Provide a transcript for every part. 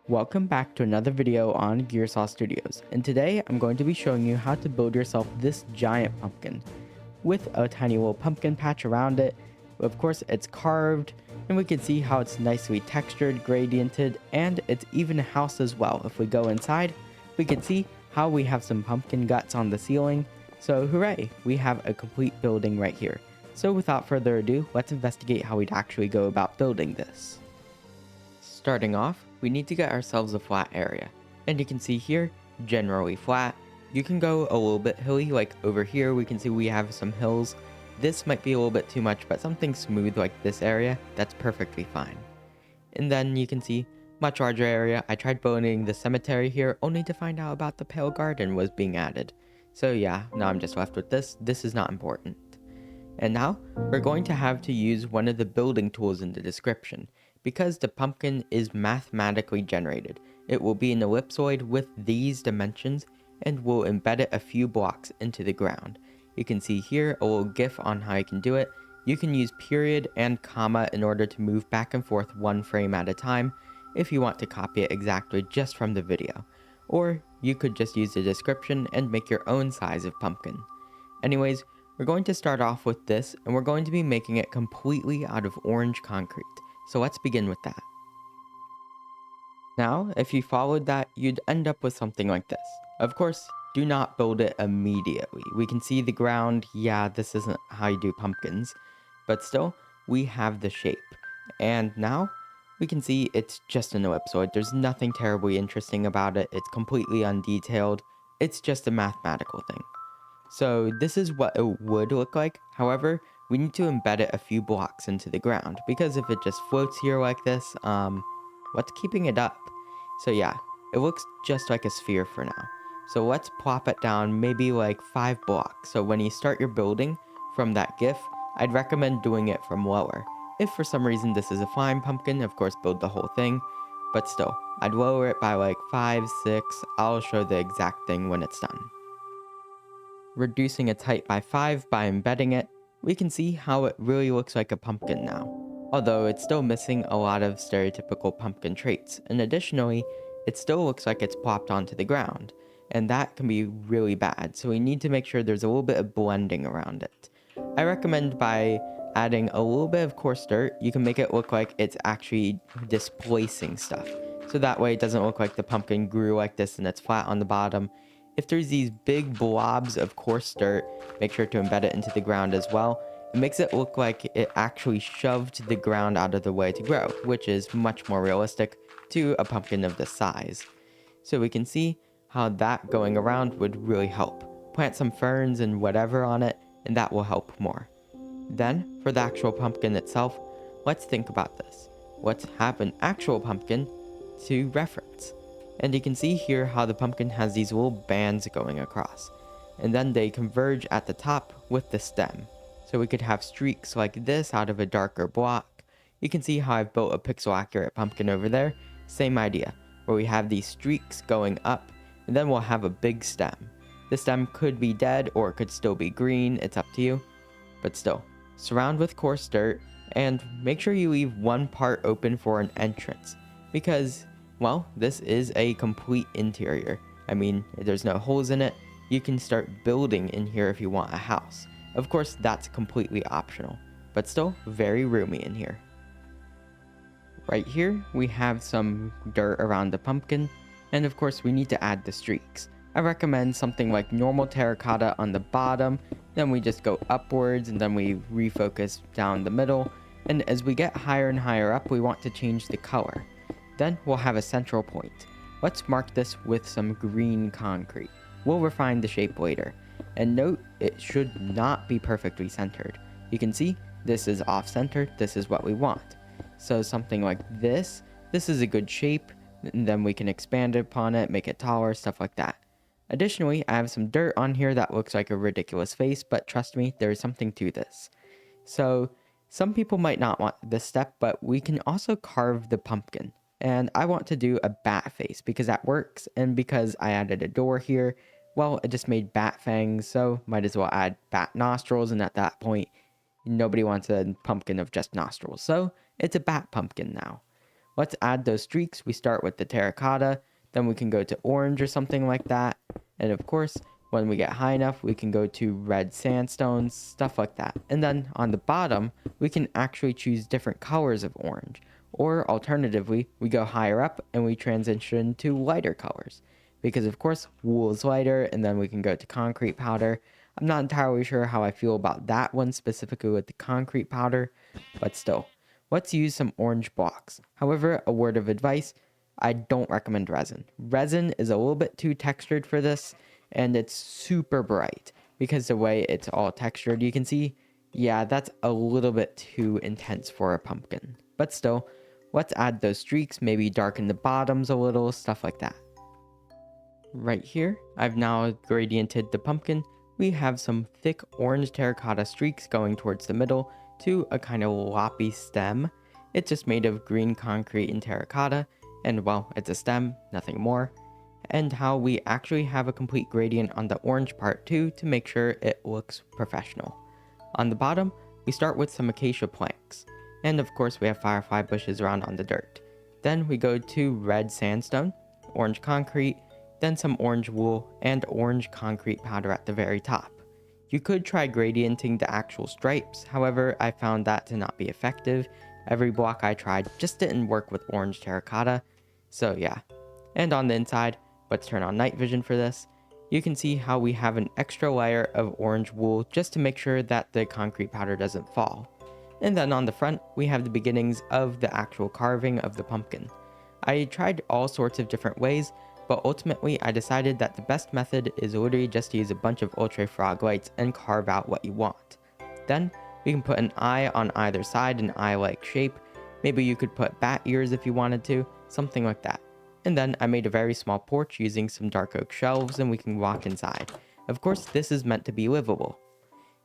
Welcome back to another video on Gearsaw Studios, and today I'm going to be showing you how to build yourself this giant pumpkin with a tiny little pumpkin patch around it. Of course, it's carved, and we can see how it's nicely textured, gradiented, and it's even a house as well. If we go inside, we can see how we have some pumpkin guts on the ceiling. So hooray, we have a complete building right here. So without further ado, let's investigate how we'd actually go about building this. Starting off, we need to get ourselves a flat area, and you can see here, generally flat. You can go a little bit hilly, like over here we can see we have some hills. This might be a little bit too much, but something smooth like this area, that's perfectly fine. And then you can see much larger area. I tried building the cemetery here only to find out about the pale garden was being added. So yeah, now I'm just left with this. This is not important. And now we're going to have to use one of the building tools in the description. Because the pumpkin is mathematically generated, it will be an ellipsoid with these dimensions and we'll embed it a few blocks into the ground. You can see here a little GIF on how you can do it. You can use period and comma in order to move back and forth one frame at a time if you want to copy it exactly just from the video. Or you could just use the description and make your own size of pumpkin. Anyways, we're going to start off with this and we're going to be making it completely out of orange concrete. So let's begin with that. Now, if you followed that, you'd end up with something like this. Of course, do not build it immediately. We can see the ground. Yeah, this isn't how you do pumpkins, but still, we have the shape. And now, we can see it's just an ellipsoid. There's nothing terribly interesting about it. It's completely undetailed. It's just a mathematical thing. So this is what it would look like. However, we need to embed it a few blocks into the ground, because if it just floats here like this, what's keeping it up? So yeah, it looks just like a sphere for now. So let's plop it down maybe like 5 blocks. So when you start your building from that GIF, I'd recommend doing it from lower. If for some reason this is a flying pumpkin, of course build the whole thing, but still, I'd lower it by like 5, 6, I'll show the exact thing when it's done. Reducing its height by 5 by embedding it, we can see how it really looks like a pumpkin now, although it's still missing a lot of stereotypical pumpkin traits, and additionally, it still looks like it's plopped onto the ground, and that can be really bad, so we need to make sure there's a little bit of blending around it. I recommend by adding a little bit of coarse dirt, you can make it look like it's actually displacing stuff, so that way it doesn't look like the pumpkin grew like this and it's flat on the bottom. If there's these big blobs of coarse dirt, make sure to embed it into the ground as well. It makes it look like it actually shoved the ground out of the way to grow, which is much more realistic to a pumpkin of this size. So we can see how that going around would really help. Plant some ferns and whatever on it, and that will help more. Then, for the actual pumpkin itself, let's think about this. Let's have an actual pumpkin to reference. And you can see here how the pumpkin has these little bands going across. And then they converge at the top with the stem. So we could have streaks like this out of a darker block. You can see how I've built a pixel accurate pumpkin over there. Same idea, where we have these streaks going up, and then we'll have a big stem. The stem could be dead or it could still be green, it's up to you. But still, surround with coarse dirt, and make sure you leave one part open for an entrance. Because, well, this is a complete interior. I mean, there's no holes in it. You can start building in here if you want a house. Of course, that's completely optional, but still very roomy in here. Right here, we have some dirt around the pumpkin, and of course, we need to add the streaks. I recommend something like normal terracotta on the bottom, then we just go upwards, and then we refocus down the middle, and as we get higher and higher up, we want to change the color. Then we'll have a central point. Let's mark this with some green concrete. We'll refine the shape later. And note, it should not be perfectly centered. You can see, this is off-centered, this is what we want. So something like this is a good shape, and then we can expand upon it, make it taller, stuff like that. Additionally, I have some dirt on here that looks like a ridiculous face, but trust me, there is something to this. So, some people might not want this step, but we can also carve the pumpkin. And I want to do a bat face because that works, and because I added a door here, well, it just made bat fangs, so might as well add bat nostrils, and at that point, nobody wants a pumpkin of just nostrils, so it's a bat pumpkin now. let's add those streaks. We start with the terracotta, then we can go to orange or something like that. And of course, when we get high enough, we can go to red sandstones, stuff like that. And then on the bottom, we can actually choose different colors of orange. Or alternatively, we go higher up and we transition to lighter colors. Because of course, wool is lighter, and then we can go to concrete powder. I'm not entirely sure how I feel about that one specifically with the concrete powder, but still, let's use some orange blocks. However, a word of advice, I don't recommend resin. Resin is a little bit too textured for this, and it's super bright because the way it's all textured, you can see, yeah, that's a little bit too intense for a pumpkin. But still, let's add those streaks, maybe darken the bottoms a little, stuff like that. Right here, I've now gradiented the pumpkin. We have some thick orange terracotta streaks going towards the middle to a kind of loppy stem. It's just made of green concrete and terracotta, and well, it's a stem, nothing more. And how we actually have a complete gradient on the orange part too to make sure it looks professional. On the bottom, we start with some acacia planks. And of course we have firefly bushes around on the dirt. Then we go to red sandstone, orange concrete, then some orange wool, and orange concrete powder at the very top. You could try gradienting the actual stripes, however I found that to not be effective. Every block I tried just didn't work with orange terracotta, so yeah. And on the inside, let's turn on night vision for this. You can see how we have an extra layer of orange wool just to make sure that the concrete powder doesn't fall. And then on the front, we have the beginnings of the actual carving of the pumpkin. I tried all sorts of different ways, but ultimately I decided that the best method is literally just to use a bunch of ultra frog lights and carve out what you want. Then we can put an eye on either side, an eye-like shape. Maybe you could put bat ears if you wanted to, something like that. And then I made a very small porch using some dark oak shelves and we can walk inside. Of course, this is meant to be livable.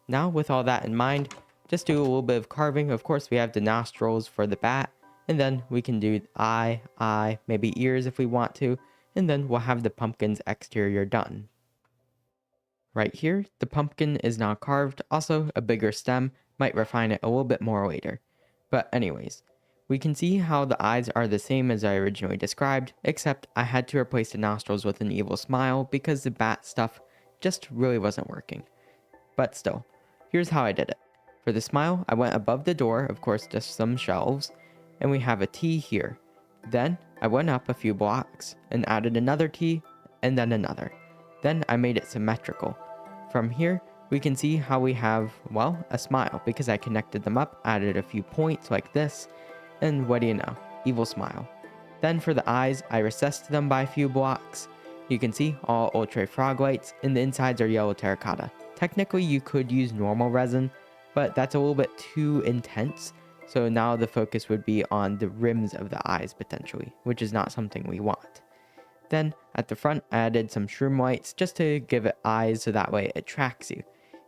Now with all that in mind, just do a little bit of carving. Of course, we have the nostrils for the bat, and then we can do eye, maybe ears if we want to, and then we'll have the pumpkin's exterior done. Right here, the pumpkin is now carved. Also, a bigger stem might refine it a little bit more later. But anyways, we can see how the eyes are the same as I originally described, except I had to replace the nostrils with an evil smile because the bat stuff just really wasn't working. But still, here's how I did it. For the smile, I went above the door, of course just some shelves, and we have a T here. Then I went up a few blocks and added another T and then another. Then I made it symmetrical. From here, we can see how we have, well, a smile because I connected them up, added a few points like this, and what do you know, evil smile. Then for the eyes, I recessed them by a few blocks. You can see all ultra frog lights and the insides are yellow terracotta. Technically you could use normal resin, but that's a little bit too intense. So now the focus would be on the rims of the eyes potentially, which is not something we want. Then at the front, I added some shroom lights just to give it eyes so that way it attracts you.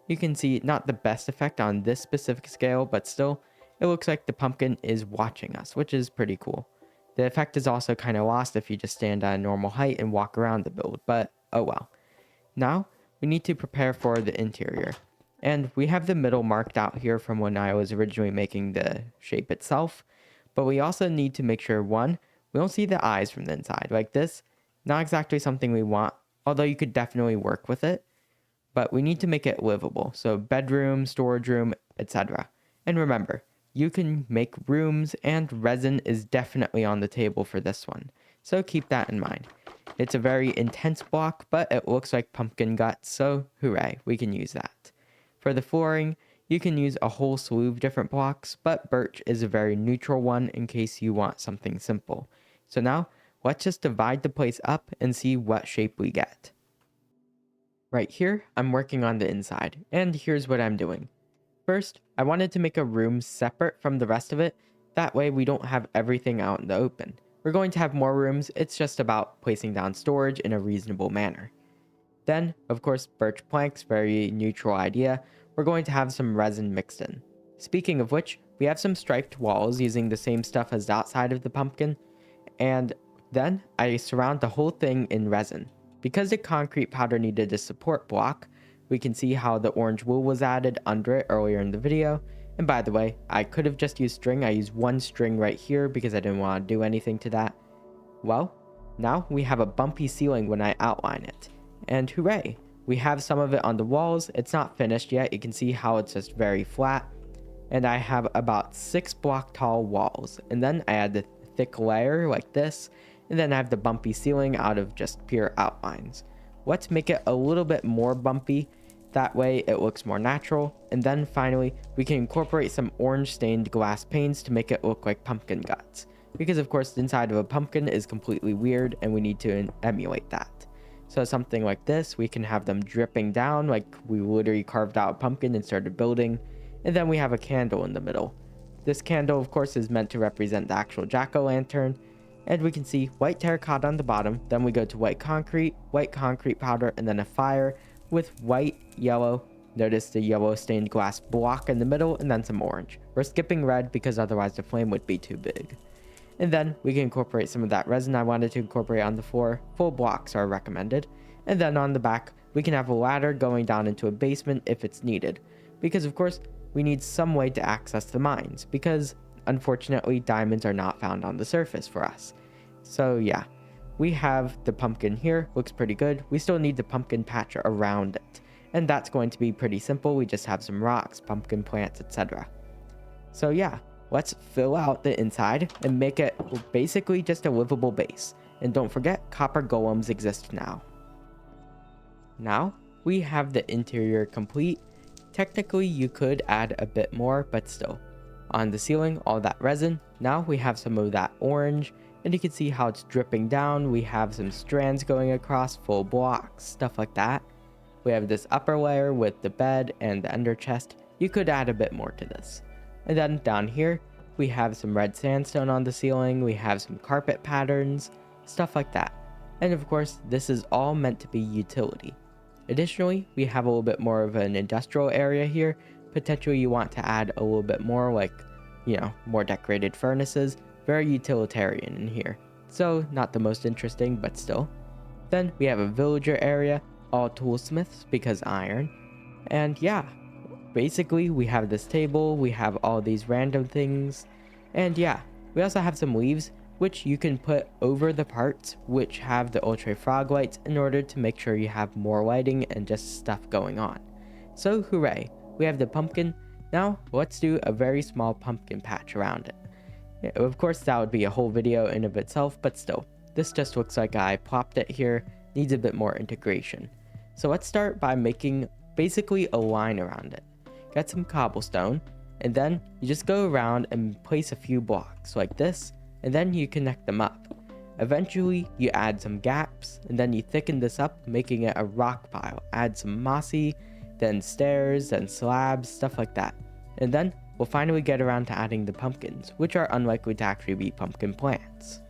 You can see not the best effect on this specific scale, but still, it looks like the pumpkin is watching us, which is pretty cool. The effect is also kind of lost if you just stand at a normal height and walk around the build, but oh well. Now, we need to prepare for the interior. And we have the middle marked out here from when I was originally making the shape itself. But we also need to make sure, one, we don't see the eyes from the inside. Like this, not exactly something we want, although you could definitely work with it. But we need to make it livable. So bedroom, storage room, etc. And remember, you can make rooms and resin is definitely on the table for this one. So keep that in mind. It's a very intense block, but it looks like pumpkin guts, so hooray, we can use that. For the flooring, you can use a whole slew of different blocks, but birch is a very neutral one in case you want something simple. So now, let's just divide the place up and see what shape we get. Right here, I'm working on the inside, and here's what I'm doing. First, I wanted to make a room separate from the rest of it, that way we don't have everything out in the open. We're going to have more rooms, it's just about placing down storage in a reasonable manner. Then, of course, birch planks, very neutral idea. We're going to have some resin mixed in. Speaking of which, we have some striped walls using the same stuff as the outside of the pumpkin. And then I surround the whole thing in resin. Because the concrete powder needed a support block, we can see how the orange wool was added under it earlier in the video. And by the way, I could have just used string. I used one string right here because I didn't want to do anything to that. Well, now we have a bumpy ceiling when I outline it. And hooray, we have some of it on the walls. It's not finished yet. You can see how it's just very flat. And I have about 6 block tall walls. And then I add the thick layer like this. And then I have the bumpy ceiling out of just pure outlines. Let's make it a little bit more bumpy. That way it looks more natural. And then finally, we can incorporate some orange stained glass panes to make it look like pumpkin guts. Because of course the inside of a pumpkin is completely weird and we need to emulate that. So something like this, we can have them dripping down like we literally carved out a pumpkin and started building. And then we have a candle in the middle. This candle of course is meant to represent the actual jack-o'-lantern. And we can see white terracotta on the bottom. Then we go to white concrete powder, and then a fire with white, yellow. Notice the yellow stained glass block in the middle, and then some orange. We're skipping red because otherwise the flame would be too big. And then we can incorporate some of that resin I wanted to incorporate on the floor. Full blocks are recommended. And then on the back, we can have a ladder going down into a basement if it's needed. Because of course, we need some way to access the mines. Because unfortunately, diamonds are not found on the surface for us. So yeah, we have the pumpkin here. Looks pretty good. We still need the pumpkin patch around it. And that's going to be pretty simple. We just have some rocks, pumpkin plants, etc. So yeah. Let's fill out the inside and make it basically just a livable base. And don't forget, copper golems exist now. Now, we have the interior complete. Technically, you could add a bit more, but still. On the ceiling, all that resin. Now we have some of that orange, and you can see how it's dripping down. We have some strands going across, full blocks, stuff like that. We have this upper layer with the bed and the ender chest. You could add a bit more to this. And then down here, we have some red sandstone on the ceiling, we have some carpet patterns, stuff like that. And of course, this is all meant to be utility. Additionally, we have a little bit more of an industrial area here. Potentially you want to add a little bit more like, more decorated furnaces. Very utilitarian in here. So not the most interesting, but still. Then we have a villager area, all toolsmiths because iron. And yeah. Basically, we have this table, we have all these random things, and yeah, we also have some leaves, which you can put over the parts which have the ultra frog lights in order to make sure you have more lighting and just stuff going on. So hooray, we have the pumpkin. Now let's do a very small pumpkin patch around it. Yeah, of course that would be a whole video in of itself, but still, this just looks like I plopped it here, needs a bit more integration. So let's start by making basically a line around it. Get some cobblestone, and then you just go around and place a few blocks like this, and then you connect them up. Eventually, you add some gaps, and then you thicken this up, making it a rock pile. Add some mossy, then stairs, then slabs, stuff like that. And then we'll finally get around to adding the pumpkins, which are unlikely to actually be pumpkin plants.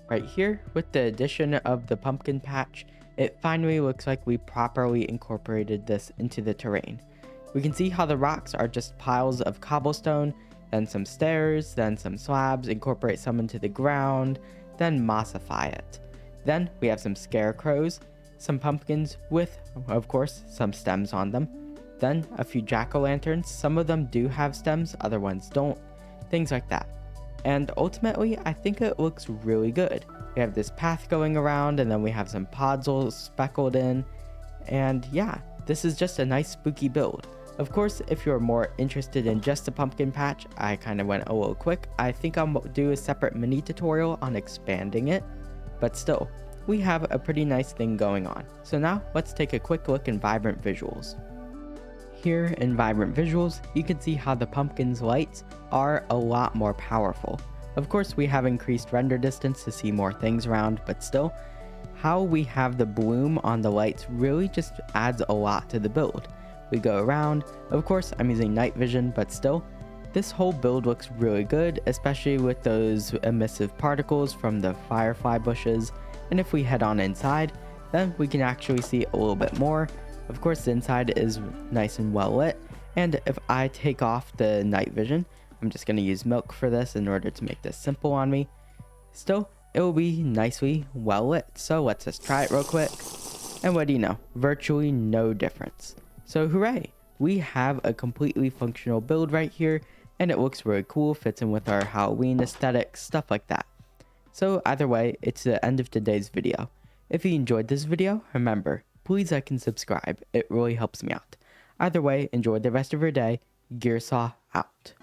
Right here, with the addition of the pumpkin patch, it finally looks like we properly incorporated this into the terrain. We can see how the rocks are just piles of cobblestone, then some stairs, then some slabs, incorporate some into the ground, then mossify it. Then we have some scarecrows, some pumpkins with, of course, some stems on them. Then a few jack-o'-lanterns, some of them do have stems, other ones don't, things like that. And ultimately, I think it looks really good. We have this path going around, and then we have some pods all speckled in, and yeah, this is just a nice spooky build. Of course, if you're more interested in just the pumpkin patch, I kind of went a little quick. I think I'll do a separate mini tutorial on expanding it, but still, we have a pretty nice thing going on. So now, let's take a quick look in Vibrant Visuals. Here in Vibrant Visuals, you can see how the pumpkin's lights are a lot more powerful. Of course, we have increased render distance to see more things around, but still, how we have the bloom on the lights really just adds a lot to the build. We go around, of course I'm using night vision, but still, this whole build looks really good, especially with those emissive particles from the firefly bushes. And if we head on inside, then we can actually see a little bit more. Of course the inside is nice and well lit, and if I take off the night vision, I'm just going to use milk for this in order to make this simple on me. Still, it will be nicely well lit, so let's just try it real quick. And what do you know, virtually no difference. So hooray, we have a completely functional build right here, and it looks really cool, fits in with our Halloween aesthetic, stuff like that. So either way, it's the end of today's video. If you enjoyed this video, remember, please like and subscribe, it really helps me out. Either way, enjoy the rest of your day. Gearsaw out.